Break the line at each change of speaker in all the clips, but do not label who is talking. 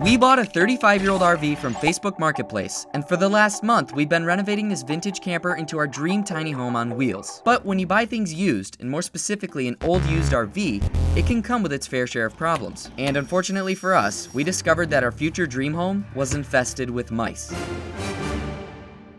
We bought a 35-year-old RV from Facebook Marketplace, and for the last month, we've been renovating this vintage camper into our dream tiny home on wheels. But when you buy things used, and more specifically an old used RV, it can come with its fair share of problems. And unfortunately for us, we discovered that our future dream home was infested with mice.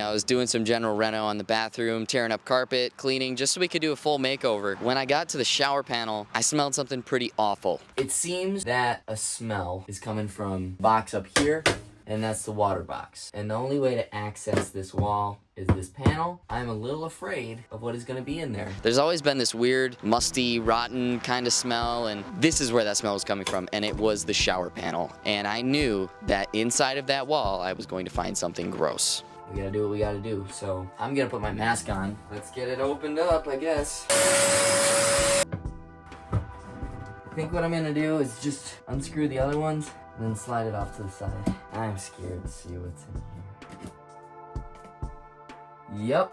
I was doing some general reno on the bathroom, tearing up carpet, cleaning, just so we could do a full makeover. When I got to the shower panel, I smelled something pretty awful.
It seems that a smell is coming from box up here, and that's the water box. And the only way to access this wall is this panel. I'm a little afraid of what is gonna be in there.
There's always been this weird, musty, rotten kind of smell, and this is where that smell was coming from, and it was the shower panel. And I knew that inside of that wall, I was going to find something gross.
We gotta do what we gotta do, so I'm gonna put my mask on. Let's get it opened up, I guess. I think what I'm gonna do is just unscrew the other ones and then slide it off to the side. I'm scared to see what's in here. Yep,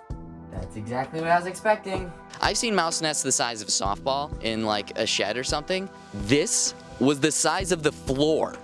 that's exactly what I was expecting.
I've seen mouse nests the size of a softball in like a shed or something. This was the size of the floor.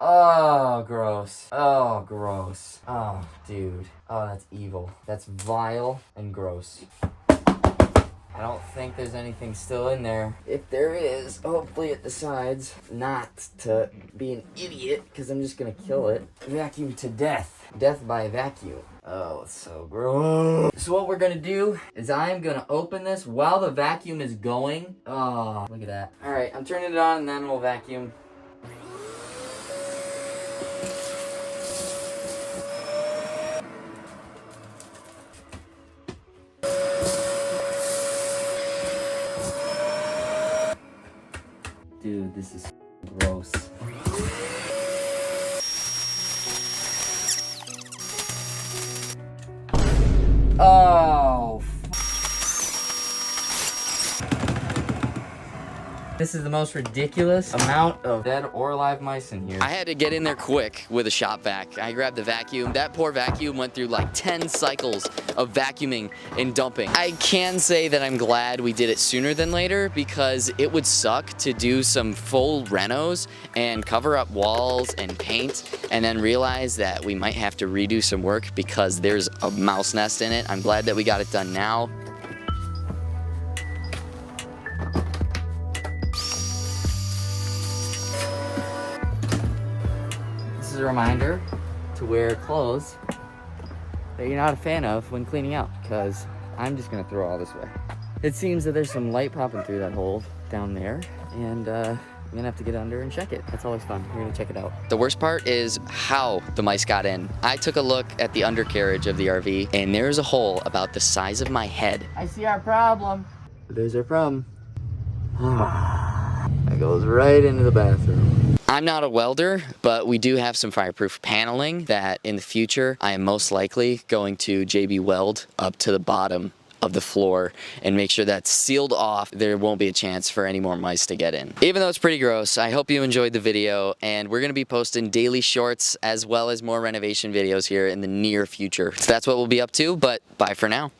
Oh, gross. Oh, gross. Oh, dude. Oh, that's evil. That's vile and gross. I don't think there's anything still in there. If there is, hopefully at the sides. Not to be an idiot, because I'm just gonna kill it. Vacuum to death. Death by vacuum. Oh, it's so gross. So what we're gonna do is I'm gonna open this while the vacuum is going. Oh, look at that. All right, I'm turning it on and then we'll vacuum. Dude, this is gross. Oh, this is the most ridiculous amount of dead or alive mice in here.
I had to get in there quick with a shop vac. I grabbed the vacuum. That poor vacuum went through like 10 cycles of vacuuming and dumping. I can say that I'm glad we did it sooner than later, because it would suck to do some full renos and cover up walls and paint and then realize that we might have to redo some work because there's a mouse nest in it. I'm glad that we got it done now.
This is a reminder to wear clothes that you're not a fan of when cleaning out, because I'm just gonna throw all this away. It seems that there's some light popping through that hole down there, and I'm gonna have to get under and check it. That's always fun. We're gonna check it out.
The worst part is how the mice got in. I took a look at the undercarriage of the RV, and there's a hole about the size of my head.
I see our problem. There's our problem. That goes right into the bathroom.
I'm not a welder, but we do have some fireproof paneling that in the future I am most likely going to JB Weld up to the bottom of the floor and make sure that's sealed off. There won't be a chance for any more mice to get in. Even though it's pretty gross, I hope you enjoyed the video, and we're gonna be posting daily shorts as well as more renovation videos here in the near future. So that's what we'll be up to, but bye for now.